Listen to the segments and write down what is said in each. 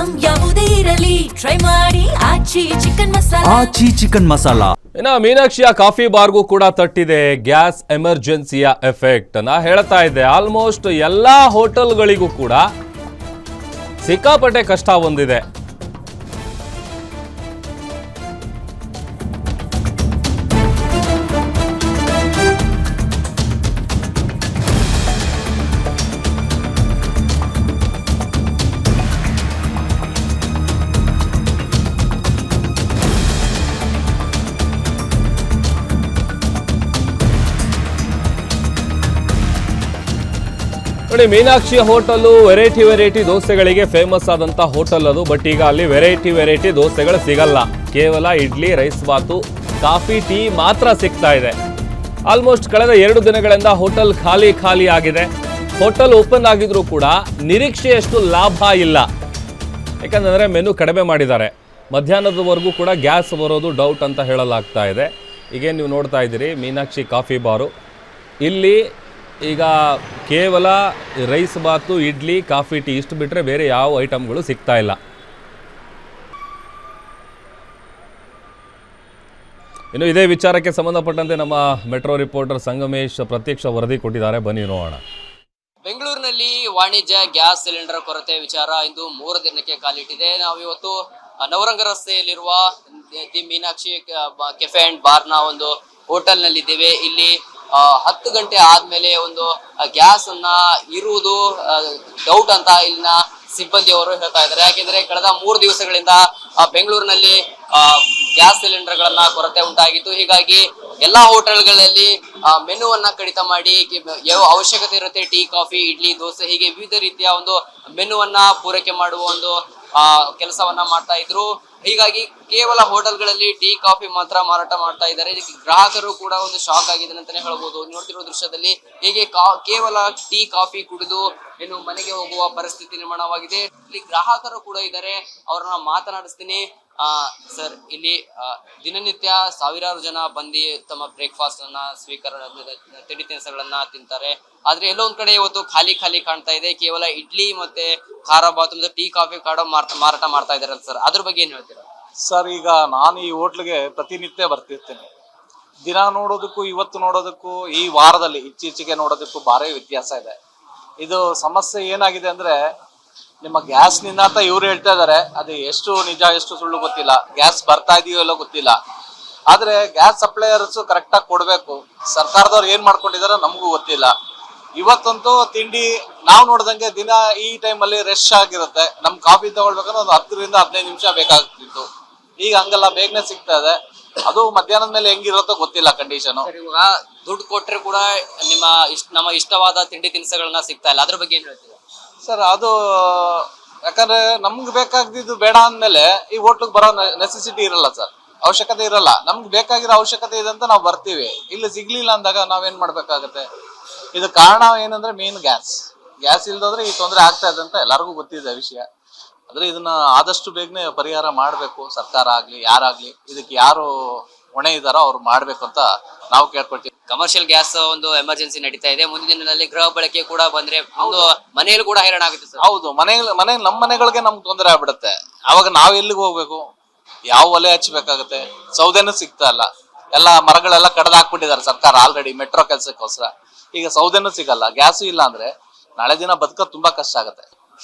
Item ಯಾವುದೇ ಇರಲಿ try ಮಾಡಿ ಆಚಿ ಚಿಕನ್ ಮಸಾಲಾ. ಇನ್ನು ಮೀನಾಕ್ಷಿಯ ಕಾಫಿ ಬಾರ್ಗೂ ಕೂಡ ತಟ್ಟಿದೆ ಗ್ಯಾಸ್ ಎಮರ್ಜೆನ್ಸಿಯ ಎಫೆಕ್ಟ್. ನಾ ಹೇಳ್ತಾ ಇದ್ದೆ, ಆಲ್ಮೋಸ್ಟ್ ಎಲ್ಲಾ ಹೋಟೆಲ್ಗಳಿಗೂ ಕೂಡ ಸಿಕ್ಕಾಪಟ್ಟೆ ಕಷ್ಟ ಬಂದಿದೆ. ನೋಡಿ, ಮೀನಾಕ್ಷಿ ಹೋಟೆಲ್ ವೆರೈಟಿ ದೋಸೆಗಳಿಗೆ ಫೇಮಸ್ ಆದಂತ ಹೋಟೆಲ್ ಅದು. ಬಟ್ ಈಗ ಅಲ್ಲಿ ವೆರೈಟಿ ದೋಸೆಗಳು ಸಿಗಲ್ಲ. ಕೇವಲ ಇಡ್ಲಿ, ರೈಸ್ ಬಾತು, ಕಾಫಿ, ಟೀ ಮಾತ್ರ ಸಿಗ್ತಾ ಇದೆ. ಆಲ್ಮೋಸ್ಟ್ ಕಳೆದ 2 ದಿನಗಳಿಂದ ಹೋಟೆಲ್ ಖಾಲಿ ಆಗಿದೆ. ಹೋಟೆಲ್ ಓಪನ್ ಆಗಿದ್ರು ಕೂಡ ನಿರೀಕ್ಷೆಯಷ್ಟು ಲಾಭ ಇಲ್ಲ. ಯಾಕಂದ್ರೆ ಮೆನು ಕಡಿಮೆ ಮಾಡಿದ್ದಾರೆ. ಮಧ್ಯಾಹ್ನದವರೆಗೂ ಕೂಡ ಗ್ಯಾಸ್ ಬರೋದು ಡೌಟ್ ಅಂತ ಹೇಳಲಾಗ್ತಾ ಇದೆ. ಈಗೇನು ನೀವು ನೋಡ್ತಾ ಇದ್ದೀರಿ ಮೀನಾಕ್ಷಿ ಕಾಫಿ ಬಾರು. ಇಲ್ಲಿ ಈಗ ಕೇವಲ ರೈಸ್ ಬಾತು, ಇಡ್ಲಿ, ಕಾಫಿ, ಟೀ ಇಷ್ಟು ಬಿಟ್ಟರೆ ಬೇರೆ ಯಾವ ಐಟಮ್ಗಳು ಸಿಗ್ತಾ ಇಲ್ಲ. ಇನ್ನು ಇದೇ ವಿಚಾರಕ್ಕೆ ಸಂಬಂಧಪಟ್ಟಂತೆ ನಮ್ಮ ಮೆಟ್ರೋ ರಿಪೋರ್ಟರ್ ಸಂಗಮೇಶ್ ಪ್ರತ್ಯಕ್ಷ ವರದಿ ಕೊಟ್ಟಿದ್ದಾರೆ. ಬನ್ನಿ ನೋಡೋಣ. ಬೆಂಗಳೂರಿನಲ್ಲಿ ವಾಣಿಜ್ಯ ಗ್ಯಾಸ್ ಸಿಲಿಂಡರ್ ಕೊರತೆ ವಿಚಾರ ಇಂದು 3 ದಿನಕ್ಕೆ ಕಾಲಿಟ್ಟಿದೆ. ನಾವು ಇವತ್ತು ನವರಂಗ ರಸ್ತೆಯಲ್ಲಿರುವ ದಿ ಮೀನಾಕ್ಷಿ ಕೆಫೆ ಅಂಡ್ ಬಾರ್ನ ಒಂದು ಹೋಟೆಲ್ನಲ್ಲಿದ್ದೇವೆ. ಇಲ್ಲಿ 10 ಗಂಟೆ ಆದ್ಮೇಲೆ ಒಂದು ಗ್ಯಾಸ್ ಅನ್ನ ಇರುವುದು ಡೌಟ್ ಅಂತ ಇಲ್ಲಿನ ಸಿಬ್ಬಂದಿಯವರು ಹೇಳ್ತಾ ಇದ್ದಾರೆ. ಯಾಕೆಂದ್ರೆ ಕಳೆದ 3 ದಿವಸಗಳಿಂದ ಬೆಂಗಳೂರಿನಲ್ಲಿ ಗ್ಯಾಸ್ ಸಿಲಿಂಡರ್ ಗಳನ್ನ ಕೊರತೆ ಉಂಟಾಗಿತ್ತು. ಹೀಗಾಗಿ ಎಲ್ಲಾ ಹೋಟೆಲ್ಗಳಲ್ಲಿ ಮೆನುವನ್ನ ಕಡಿತ ಮಾಡಿ ಯಾವ ಅವಶ್ಯಕತೆ ಇರುತ್ತೆ, ಟೀ, ಕಾಫಿ, ಇಡ್ಲಿ, ದೋಸೆ, ಹೀಗೆ ವಿವಿಧ ರೀತಿಯ ಒಂದು ಮೆನುವನ್ನ ಪೂರೈಕೆ ಮಾಡುವ ಒಂದು ಕೆಲಸವನ್ನ ಮಾಡ್ತಾ ಇದ್ರು. ಹೀಗಾಗಿ ಕೇವಲ ಹೋಟೆಲ್ಗಳಲ್ಲಿ ಟೀ, ಕಾಫಿ ಮಾತ್ರ ಮಾರಾಟ ಮಾಡ್ತಾ ಇದ್ದಾರೆ. ಗ್ರಾಹಕರು ಕೂಡ ಒಂದು ಶಾಕ್ ಆಗಿದೆ ಅಂತಾನೆ ಹೇಳ್ಬೋದು. ನೋಡ್ತಿರೋ ದೃಶ್ಯದಲ್ಲಿ ಹೀಗೆ ಕೇವಲ ಟೀ, ಕಾಫಿ ಕುಡಿದು ಇನ್ನು ಮನೆಗೆ ಹೋಗುವ ಪರಿಸ್ಥಿತಿ ನಿರ್ಮಾಣವಾಗಿದೆ. ಇಲ್ಲಿ ಗ್ರಾಹಕರು ಕೂಡ ಇದ್ದಾರೆ, ಅವ್ರನ್ನ ಮಾತನಾಡಿಸ್ತೀನಿ. ಸರ್, ಇಲ್ಲಿ ದಿನನಿತ್ಯ ಸಾವಿರಾರು ಜನ ಬಂದು ತಮ್ಮ ಬ್ರೇಕ್ಫಾಸ್ಟ್ ಅನ್ನ ತಿಂಡಿ ತಿನಿಸುಗಳನ್ನ ತಿಂತಾರೆ. ಆದ್ರೆ ಎಲ್ಲೋ ಒಂದ್ ಕಡೆ ಇವತ್ತು ಖಾಲಿ ಕಾಣ್ತಾ ಇದೆ. ಕೇವಲ ಇಡ್ಲಿ ಮತ್ತೆ ಖಾರ ಬಾತ್ ಮತ್ತೆ ಟೀ, ಕಾಫಿ ಮಾರಾಟ ಮಾಡ್ತಾ ಇದಾರೆ ಸರ್. ಅದ್ರ ಬಗ್ಗೆ ಏನ್ ಹೇಳ್ತೀರಾ? ಸರ್, ಈಗ ನಾನು ಈ ಹೋಟ್ಲಿಗೆ ಪ್ರತಿನಿತ್ಯ ಬರ್ತಿರ್ತೇನೆ. ದಿನ ನೋಡೋದಕ್ಕೂ ಇವತ್ತು ನೋಡೋದಕ್ಕೂ ಈ ವಾರದಲ್ಲಿ ಇತ್ತೀಚೆಗೆ ನೋಡೋದಕ್ಕೂ ಭಾರಿ ವ್ಯತ್ಯಾಸ ಇದೆ. ಇದು ಸಮಸ್ಯೆ ಏನಾಗಿದೆ ಅಂದ್ರೆ, ನಿಮ್ಮ ಗ್ಯಾಸ್ ನಿಂದ ಅಂತ ಇವ್ರು ಹೇಳ್ತಾ ಇದಾರೆ. ಅದು ಎಷ್ಟು ನಿಜ ಎಷ್ಟು ಸುಳ್ಳು ಗೊತ್ತಿಲ್ಲ. ಗ್ಯಾಸ್ ಬರ್ತಾ ಇದೆಯೋ ಎಲ್ಲೋ ಗೊತ್ತಿಲ್ಲ. ಆದ್ರೆ ಗ್ಯಾಸ್ ಸಪ್ಲೈಯರ್ಸ್ ಕರೆಕ್ಟ್ ಆಗಿ ಕೊಡ್ಬೇಕು. ಸರ್ಕಾರದವ್ರು ಏನ್ ಮಾಡ್ಕೊಂಡಿದಾರೋ ನಮಗೂ ಗೊತ್ತಿಲ್ಲ. ಇವತ್ತಂತೂ ತಿಂಡಿ ನಾವು ನೋಡ್ದಂಗೆ ದಿನ ಈ ಟೈಮಲ್ಲಿ ರಶ್ ಆಗಿರುತ್ತೆ. ನಮ್ ಕಾಫಿ ತಗೊಳ್ಬೇಕಂದ್ರೆ ಒಂದು 10 ರಿಂದ 15 ನಿಮಿಷ ಬೇಕಾಗ್ತಿತ್ತು. ಈಗ ಹಂಗಲ್ಲ, ಬೇಗನೆ ಸಿಗ್ತಾ ಇದೆ. ಅದು ಮಧ್ಯಾಹ್ನದ ಮೇಲೆ ಹೆಂಗಿರುತ್ತೋ ಗೊತ್ತಿಲ್ಲ ಕಂಡೀಷನ್. ಇವಾಗ ದುಡ್ಡು ಕೊಟ್ರೆ ಕೂಡ ನಮ್ಮ ಇಷ್ಟವಾದ ತಿಂಡಿ ತಿನಿಸುಗಳನ್ನ ಸಿಗ್ತಾ ಇಲ್ಲ. ಅದ್ರ ಬಗ್ಗೆ ಏನ್ ಹೇಳ್ತೀರಾ? ಸರ್, ಅದು ಯಾಕಂದ್ರೆ ನಮ್ಗೆ ಬೇಕಾಗಿದ್ದು ಬೇಡ ಅಂದ್ಮೇಲೆ ಈ ಹೋಟ್ಲಿಗೆ ಬರೋ ನೆಸೆಸಿಟಿ ಇರಲ್ಲ ಸರ್, ಅವಶ್ಯಕತೆ ಇರಲ್ಲ. ನಮ್ಗೆ ಬೇಕಾಗಿರೋ ಅವಶ್ಯಕತೆ ಇದೆ ಅಂತ ನಾವು ಬರ್ತೀವಿ. ಇಲ್ಲಿ ಸಿಗ್ಲಿಲ್ಲ ಅಂದಾಗ ನಾವೇನ್ ಮಾಡ್ಬೇಕಾಗತ್ತೆ? ಇದು ಕಾರಣ ಏನಂದ್ರೆ ಮೇನ್ ಗ್ಯಾಸ್ ಇಲ್ದೋದ್ರೆ ಈ ತೊಂದರೆ ಆಗ್ತಾ ಇದೆ ಅಂತ ಎಲ್ಲರಿಗೂ ಗೊತ್ತಿದೆ ವಿಷಯ. ಆದ್ರೆ ಇದನ್ನ ಆದಷ್ಟು ಬೇಗನೆ ಪರಿಹಾರ ಮಾಡ್ಬೇಕು. ಸರ್ಕಾರ ಆಗ್ಲಿ ಯಾರಾಗ್ಲಿ ಇದಕ್ಕೆ ಯಾರು ಹೊಣೆ ಇದಾರೋ ಅವ್ರು ಮಾಡ್ಬೇಕು ಅಂತ ನಾವು ಕೇಳ್ಕೊಳ್ತೀವಿ. ಕಮರ್ಷಿಯಲ್ ಗ್ಯಾಸ್ ಒಂದು ಎಮರ್ಜೆನ್ಸಿ ನಡೀತಾ ಇದೆ. ಮುಂದಿನ ದಿನದಲ್ಲಿ ಗೃಹ ಬಳಕೆ ಕೂಡ ಬಂದ್ರೆ ಒಂದು ಮನೆಯಲ್ಲಿ ಕೂಡ ಹೈರಾಣ ಆಗುತ್ತೆ ಸರ್. ಹೌದು, ನಮ್ಮ ಮನೆಗಳಿಗೆ ನಮ್ಗೆ ತೊಂದರೆ ಆಗ್ಬಿಡುತ್ತೆ. ಅವಾಗ ನಾವ್ ಎಲ್ಲಿಗೆ ಹೋಗ್ಬೇಕು? ಯಾವ ಒಲೆ ಹಚ್ಬೇಕಾಗತ್ತೆ? ಸೌದೆನೂ ಸಿಗ್ತಾ ಇಲ್ಲ. ಎಲ್ಲ ಮರಗಳೆಲ್ಲ ಕಡ್ದು ಹಾಕ್ಬಿಟ್ಟಿದ್ದಾರೆ ಸರ್ಕಾರ ಆಲ್ರೆಡಿ ಮೆಟ್ರೋ ಕೆಲ್ಸಕ್ಕೋಸ್ಕರ. ಈಗ ಸೌದೆನೂ ಸಿಗಲ್ಲ. ಗ್ಯಾಸು ಇಲ್ಲ ಅಂದ್ರೆ ನಾಳೆ ದಿನ ಬದುಕೋದು ತುಂಬಾ ಕಷ್ಟ ಆಗತ್ತೆ.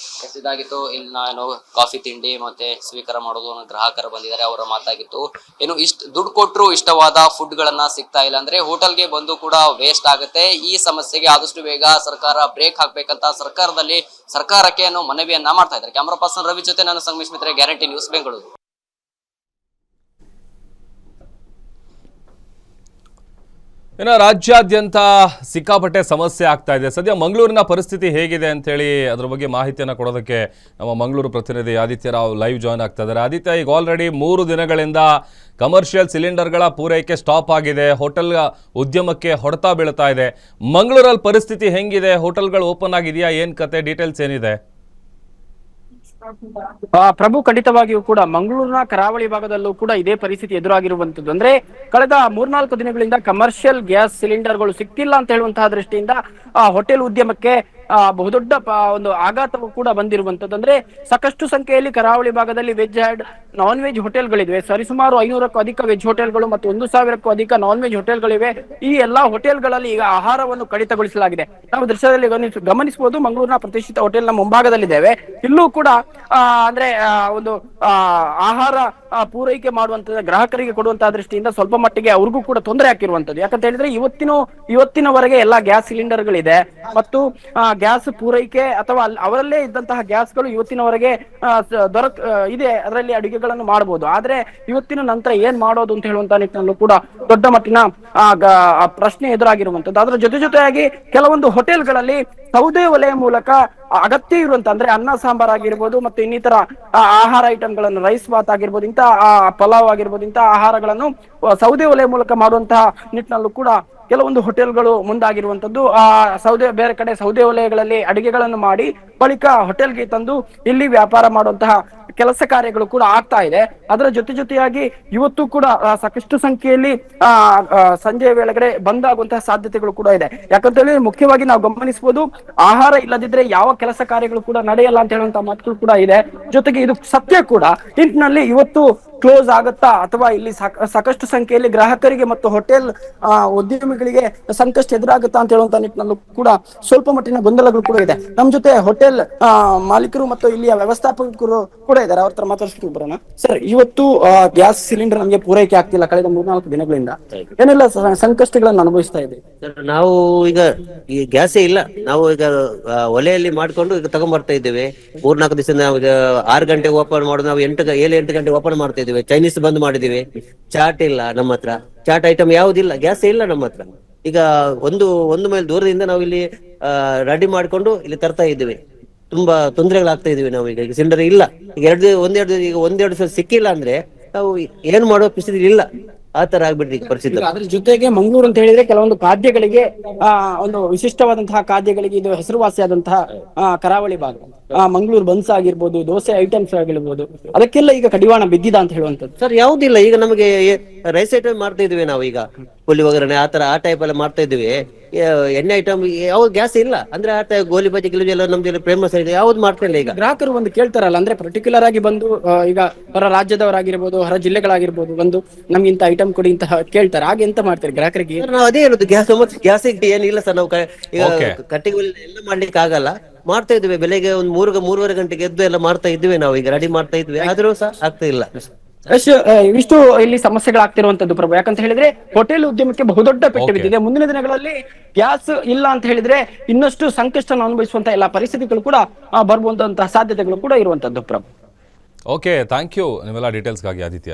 ಇದಾಗಿತ್ತು. ಇಲ್ಲಿ ನಾನು ಕಾಫಿ, ತಿಂಡಿ ಮತ್ತೆ ಸ್ವೀಕಾರ ಮಾಡೋದು ಗ್ರಾಹಕರು ಬಂದಿದ್ದಾರೆ, ಅವರ ಮಾತಾಗಿತ್ತು. ಏನು ದುಡ್ಡು ಕೊಟ್ಟರು ಇಷ್ಟವಾದ ಫುಡ್ ಗಳನ್ನ ಸಿಗ್ತಾ ಇಲ್ಲ ಅಂದ್ರೆ ಹೋಟೆಲ್ಗೆ ಬಂದು ಕೂಡ ವೇಸ್ಟ್ ಆಗುತ್ತೆ. ಈ ಸಮಸ್ಯೆಗೆ ಆದಷ್ಟು ಬೇಗ ಸರ್ಕಾರ ಬ್ರೇಕ್ ಹಾಕ್ಬೇಕಂತ ಸರ್ಕಾರಕ್ಕೆ ಮನವಿಯನ್ನ ಮಾಡ್ತಾ ಇದ್ದಾರೆ. ಕ್ಯಾಮರಾ ಪರ್ಸನ್ ರವಿ ಜೊತೆ ನಾನು ಸಂಗಮೇಶ್ ಮಿತ್ರೆ, ಗ್ಯಾರಂಟಿ ನ್ಯೂಸ್, ಬೆಂಗಳೂರು. ಇನ್ನು ರಾಜ್ಯಾದ್ಯಂತ ಸಿಕ್ಕಾಪಟ್ಟೆ ಸಮಸ್ಯೆ ಆಗ್ತಾ ಇದೆ. ಸದ್ಯ ಮಂಗಳೂರಿನ ಪರಿಸ್ಥಿತಿ ಹೇಗಿದೆ ಅಂತೇಳಿ ಅದ್ರ ಬಗ್ಗೆ ಮಾಹಿತಿಯನ್ನು ಕೊಡೋದಕ್ಕೆ ನಮ್ಮ ಮಂಗಳೂರು ಪ್ರತಿನಿಧಿ ಆದಿತ್ಯ ರಾವ್ ಲೈವ್ ಜಾಯ್ನ್ ಆಗ್ತಾ ಇದ್ದಾರೆ. ಆದಿತ್ಯ, ಈಗ ಆಲ್ರೆಡಿ 3 ದಿನಗಳಿಂದ ಕಮರ್ಷಿಯಲ್ ಸಿಲಿಂಡರ್ಗಳ ಪೂರೈಕೆ ಸ್ಟಾಪ್ ಆಗಿದೆ. ಹೋಟೆಲ್ ಉದ್ಯಮಕ್ಕೆ ಹೊಡೆತ ಬೀಳ್ತಾ ಇದೆ. ಮಂಗಳೂರಲ್ಲಿ ಪರಿಸ್ಥಿತಿ ಹೆಂಗಿದೆ? ಹೋಟೆಲ್ಗಳು ಓಪನ್ ಆಗಿದೆಯಾ? ಏನು ಕತೆ? ಡೀಟೇಲ್ಸ್ ಏನಿದೆ? ಪ್ರಭು, ಖಂಡಿತವಾಗಿಯೂ ಕೂಡ ಮಂಗಳೂರಿನ ಕರಾವಳಿ ಭಾಗದಲ್ಲೂ ಕೂಡ ಇದೇ ಪರಿಸ್ಥಿತಿ ಎದುರಾಗಿರುವಂತದ್ದು. ಅಂದ್ರೆ ಕಳೆದ 3-4 ದಿನಗಳಿಂದ ಕಮರ್ಷಿಯಲ್ ಗ್ಯಾಸ್ ಸಿಲಿಂಡರ್ಗಳು ಸಿಗ್ತಿಲ್ಲ ಅಂತ ಹೇಳುವಂತಹ ದೃಷ್ಟಿಯಿಂದ ಹೋಟೆಲ್ ಉದ್ಯಮಕ್ಕೆ ಬಹುದೊಡ್ಡ ಒಂದು ಆಘಾತವು ಕೂಡ ಬಂದಿರುವಂತದ್ದು. ಅಂದ್ರೆ ಸಾಕಷ್ಟು ಸಂಖ್ಯೆಯಲ್ಲಿ ಕರಾವಳಿ ಭಾಗದಲ್ಲಿ ವೆಜ್ ಅಂಡ್ ನಾನ್ ವೆಜ್ ಹೋಟೆಲ್ಗಳಿವೆ. ಸರಿಸುಮಾರು 500ಕ್ಕೂ ಅಧಿಕ ವೆಜ್ ಹೋಟೆಲ್ಗಳು ಮತ್ತು 1,000ಕ್ಕೂ ಅಧಿಕ ನಾನ್ ವೆಜ್ ಹೋಟೆಲ್ಗಳಿವೆ. ಈ ಎಲ್ಲಾ ಹೋಟೆಲ್ಗಳಲ್ಲಿ ಈಗ ಆಹಾರವನ್ನು ಕಡಿತಗೊಳಿಸಲಾಗಿದೆ. ನಾವು ದೃಶ್ಯದಲ್ಲಿ ಗಮನಿಸಬಹುದು. ಮಂಗಳೂರಿನ ಪ್ರತಿಷ್ಠಿತ ಹೋಟೆಲ್ನ ಮುಂಭಾಗದಲ್ಲಿದ್ದೇವೆ. ಇಲ್ಲೂ ಕೂಡ ಅಂದ್ರೆ ಒಂದು ಆಹಾರ ಪೂರೈಕೆ ಮಾಡುವಂತ ಗ್ರಾಹಕರಿಗೆ ಕೊಡುವಂತಹ ದೃಷ್ಟಿಯಿಂದ ಸ್ವಲ್ಪ ಮಟ್ಟಿಗೆ ಅವ್ರಿಗೂ ಕೂಡ ತೊಂದರೆ ಆಗಿರುವಂತದ್ದು. ಯಾಕಂತ ಹೇಳಿದ್ರೆ ಇವತ್ತಿನವರೆಗೆ ಎಲ್ಲಾ ಗ್ಯಾಸ್ ಸಿಲಿಂಡರ್ಗಳಿದೆ ಮತ್ತು ಗ್ಯಾಸ್ ಪೂರೈಕೆ ಅಥವಾ ಅವರಲ್ಲೇ ಇದ್ದಂತಹ ಗ್ಯಾಸ್ಗಳು ಇವತ್ತಿನವರೆಗೆ ಇದೆ, ಅದರಲ್ಲಿ ಅಡುಗೆಗಳನ್ನು ಮಾಡಬಹುದು. ಆದ್ರೆ ಇವತ್ತಿನ ನಂತರ ಏನ್ ಮಾಡೋದು ಅಂತ ಹೇಳುವಂತ ನಿಟ್ಟಿನಲ್ಲೂ ಕೂಡ ದೊಡ್ಡ ಮಟ್ಟಿನ ಪ್ರಶ್ನೆ ಎದುರಾಗಿರುವಂತದ್ದು. ಅದರ ಜೊತೆಯಾಗಿ ಕೆಲವೊಂದು ಹೋಟೆಲ್ಗಳಲ್ಲಿ ಸೌದೆ ಒಲೆಯ ಮೂಲಕ ಅಗತ್ಯ ಇರುವಂತ ಅಂದ್ರೆ ಅನ್ನ ಸಾಂಬಾರ್ ಆಗಿರ್ಬೋದು ಮತ್ತು ಇನ್ನಿತರ ಆಹಾರ ಐಟಮ್ಗಳನ್ನು, ರೈಸ್ ಬಾತ್ ಆಗಿರ್ಬೋದು, ಇಂತಹ ಪಲಾವ್ ಆಗಿರ್ಬೋದು, ಇಂತಹ ಆಹಾರಗಳನ್ನು ಸೌದೆ ಒಲೆಯ ಮೂಲಕ ಮಾಡುವಂತಹ ನಿಟ್ಟಿನಲ್ಲೂ ಕೂಡ ಕೆಲವೊಂದು ಹೋಟೆಲ್ಗಳು ಮುಂದಾಗಿರುವಂತದ್ದು. ಬೇರೆ ಕಡೆ ಸೌದೆ ಒಲೆಗಳಲ್ಲಿ ಅಡಿಗೆಗಳನ್ನು ಮಾಡಿ ಬಳಿಕ ಹೋಟೆಲ್ಗೆ ತಂದು ಇಲ್ಲಿ ವ್ಯಾಪಾರ ಮಾಡುವಂತಹ ಕೆಲಸ ಕಾರ್ಯಗಳು ಕೂಡ ಆಗ್ತಾ ಇದೆ. ಅದರ ಜೊತೆಯಾಗಿ ಇವತ್ತು ಕೂಡ ಸಾಕಷ್ಟು ಸಂಖ್ಯೆಯಲ್ಲಿ ಸಂಜೆಯ ವೇಳೆಗಡೆ ಬಂದ್ ಆಗುವಂತಹ ಸಾಧ್ಯತೆಗಳು ಕೂಡ ಇದೆ. ಯಾಕಂತ ಹೇಳಿ ಮುಖ್ಯವಾಗಿ ನಾವು ಗಮನಿಸಬಹುದು, ಆಹಾರ ಇಲ್ಲದಿದ್ರೆ ಯಾವ ಕೆಲಸ ಕಾರ್ಯಗಳು ಕೂಡ ನಡೆಯಲ್ಲ ಅಂತ ಹೇಳುವಂತಹ ಮಾತುಗಳು ಕೂಡ ಇದೆ. ಜೊತೆಗೆ ಇದು ಸತ್ಯ ಕೂಡ. ನಿಟ್ಟಿನಲ್ಲಿ ಇವತ್ತು ಕ್ಲೋಸ್ ಆಗುತ್ತಾ ಅಥವಾ ಇಲ್ಲಿ ಸಾಕಷ್ಟು ಸಂಖ್ಯೆಯಲ್ಲಿ ಗ್ರಾಹಕರಿಗೆ ಮತ್ತು ಹೋಟೆಲ್ ಉದ್ಯಮಿಗಳಿಗೆ ಸಂಕಷ್ಟ ಎದುರಾಗುತ್ತಾ ಅಂತ ಹೇಳುವಂತ ನಿಟ್ಟಿನಲ್ಲೂ ಕೂಡ ಸ್ವಲ್ಪ ಮಟ್ಟಿನ ಗೊಂದಲಗಳು ಕೂಡ ಇದೆ. ನಮ್ ಜೊತೆ ಹೋಟೆಲ್ ಮಾಲೀಕರು ಮತ್ತು ಇಲ್ಲಿಯ ವ್ಯವಸ್ಥಾಪಕರು ಕೂಡ ಇದ್ದಾರೆ. ಅವ್ರ ಹತ್ರ ಮಾತಾಡ್ಸ್ಕೊಂಡು ಬರೋಣ. ಸರ್, ಇವತ್ತು ಗ್ಯಾಸ್ ಸಿಲಿಂಡರ್ ನಮಗೆ ಪೂರೈಕೆ ಆಗ್ತಿಲ್ಲ ಕಳೆದ 3-4 ದಿನಗಳಿಂದ. ಏನೆಲ್ಲ ಸಂಕಷ್ಟಗಳನ್ನು ಅನುಭವಿಸ್ತಾ ಇದೆ? ನಾವು ಈಗ ಈ ಗ್ಯಾಸೇ ಇಲ್ಲ. ನಾವು ಈಗ ಒಲೆಯಲ್ಲಿ ಮಾಡ್ಕೊಂಡು ಈಗ ತಗೊಂಡ್ಬರ್ತಾ ಇದ್ದೇವೆ. 3-4 ದಿವಸ ನಾವು 6 ಗಂಟೆಗೆ ಓಪನ್ ಮಾಡೋದು, ನಾವು 7-8 ಗಂಟೆ ಓಪನ್ ಮಾಡ್ತಾ ಇದ್ದೇವೆ. ಚೈನೀಸ್ ಬಂದ್ ಮಾಡಿದೀವಿ. ಚಾಟ್ ಇಲ್ಲ ನಮ್ಮ ಹತ್ರ, ಚಾಟ್ ಐಟಮ್ ಯಾವುದಿಲ್ಲ, ಗ್ಯಾಸ್ ಇಲ್ಲ ನಮ್ಮ ಹತ್ರ. ಈಗ ಒಂದು ಮೈಲ್ ದೂರದಿಂದ ನಾವು ಇಲ್ಲಿ ರೆಡಿ ಮಾಡ್ಕೊಂಡು ಇಲ್ಲಿ ತರ್ತಾ ಇದ್ದೇವೆ. ತುಂಬಾ ತೊಂದರೆಗಳಾಗ್ತಾ ಇದೀವಿ ನಾವು. ಈಗ ಸಿಲಿಂಡರ್ ಇಲ್ಲ. ಈಗ ಒಂದೆರಡು ದಿವಸ ಸಿಕ್ಕಿಲ್ಲ ಅಂದ್ರೆ ನಾವು ಏನ್ ಮಾಡೋ ಪರಿಸ್ಥಿತಿ ಇಲ್ಲ. ಆ ತರ ಆಗ್ಬಿಟ್ಟಿದೆ ಪರಿಸ್ಥಿತಿ. ಅದ್ರ ಜೊತೆಗೆ ಮಂಗಳೂರು ಅಂತ ಹೇಳಿದ್ರೆ ಕೆಲವೊಂದು ಖಾದ್ಯಗಳಿಗೆ ಒಂದು ವಿಶಿಷ್ಟವಾದಂತಹ ಖಾದ್ಯಗಳಿಗೆ ಇದು ಹೆಸರುವಾಸಿಯಾದಂತಹ ಕರಾವಳಿ ಭಾಗ. ಮಂಗಳೂರು ಬನ್ಸ್ ಆಗಿರ್ಬೋದು, ದೋಸೆ ಐಟಮ್ಸ್ ಆಗಿರ್ಬೋದು, ಅದಕ್ಕೆಲ್ಲ ಈಗ ಕಡಿವಾಣ ಬಿದ್ದಿದ ಅಂತ ಹೇಳುವಂತದ್ದು. ಸರ್, ಯಾವುದಿಲ್ಲ. ಈಗ ನಮಗೆ ರೈಸ್ ಐಟಮ್ ಮಾಡ್ತಾ ಇದ್ವಿ ನಾವು. ಈಗ ಪುಳಿ ಒಗ್ಗರಣೆ ಆ ಟೈಪ್ ಎಲ್ಲ ಮಾಡ್ತಾ ಇದ್ವಿ. ಎಣ್ಣೆ ಐಟಮ್ ಯಾವ್ದು ಗ್ಯಾಸ್ ಇಲ್ಲ ಅಂದ್ರೆ ಆ ಟೈಪ್ ಗೋಲಿ ಬಜ್ಜಿ ಗಿಲಿ ಎಲ್ಲ ನಮ್ದು ಫೇಮಸ್ ಆಗಿದೆ. ಯಾವ್ದು ಮಾಡ್ತಾ ಇಲ್ಲ ಈಗ. ಗ್ರಾಹಕರು ಒಂದು ಕೇಳ್ತಾರಲ್ಲ, ಅಂದ್ರೆ ಪರ್ಟಿಕ್ಯುಲರ್ ಆಗಿ ಬಂದು ಈಗ ಹೊರ ರಾಜ್ಯದವರಾಗಿರ್ಬೋದು, ಹೊರ ಜಿಲ್ಲೆಗಳಾಗಿರ್ಬೋದು, ಬಂದು ನಮ್ಗೆ ಇಂತ ಐಟಮ್ ಕೊಡಿ ಅಂತ ಕೇಳ್ತಾರೆ. ಹಾಗೆ ಎಂತ ಮಾಡ್ತಾರೆ ಗ್ರಾಹಕರಿಗೆ? ನಾವು ಅದೇ ಹೇಳುದು, ಗ್ಯಾಸ್ ಏನಿಲ್ಲ ಸರ್. ನಾವು ಈಗ ಕಟ್ಟಿಗೆ ಎಲ್ಲ ಮಾಡ್ಲಿಕ್ಕೆ ಆಗಲ್ಲ. ಮಾಡ್ತಾ ಇದ್ವಿ ಬೆಳಿಗ್ಗೆ 3-3:30 ಗಂಟೆಗೆ ಎದ್ದು ಎಲ್ಲ ಮಾಡ್ತಾ ಇದ್ವಿ ನಾವು. ಈಗ ರೆಡಿ ಮಾಡ್ತಾ ಇದ್ವಿ, ಆದ್ರೂ ಸಹ ಆಗ್ತಾ ಇಲ್ಲ. ಇಷ್ಟು ಇಲ್ಲಿ ಸಮಸ್ಯೆಗಳಾಗ್ತಿರುವಂತದ್ದು ಪ್ರಭು. ಯಾಕಂತ ಹೇಳಿದ್ರೆ ಹೋಟೆಲ್ ಉದ್ಯಮಕ್ಕೆ ಬಹುದೊಡ್ಡ ಪೆಟ್ಟು ಬಿದ್ದಿದೆ. ಮುಂದಿನ ದಿನಗಳಲ್ಲಿ ಗ್ಯಾಸ್ ಇಲ್ಲ ಅಂತ ಹೇಳಿದ್ರೆ ಇನ್ನಷ್ಟು ಸಂಕಷ್ಟ ಅನುಭವಿಸುವಂತ ಎಲ್ಲಾ ಪರಿಸ್ಥಿತಿಗಳು ಕೂಡ ಬರುವಂತಹ ಸಾಧ್ಯತೆಗಳು ಕೂಡ ಇರುವಂತದ್ದು ಪ್ರಭು. ಓಕೆ, ಥ್ಯಾಂಕ್ ಯು ನಿಮ್ಮೆಲ್ಲ ಡೀಟೇಲ್ಸ್ಗಾಗಿ ಆದಿತ್ಯ.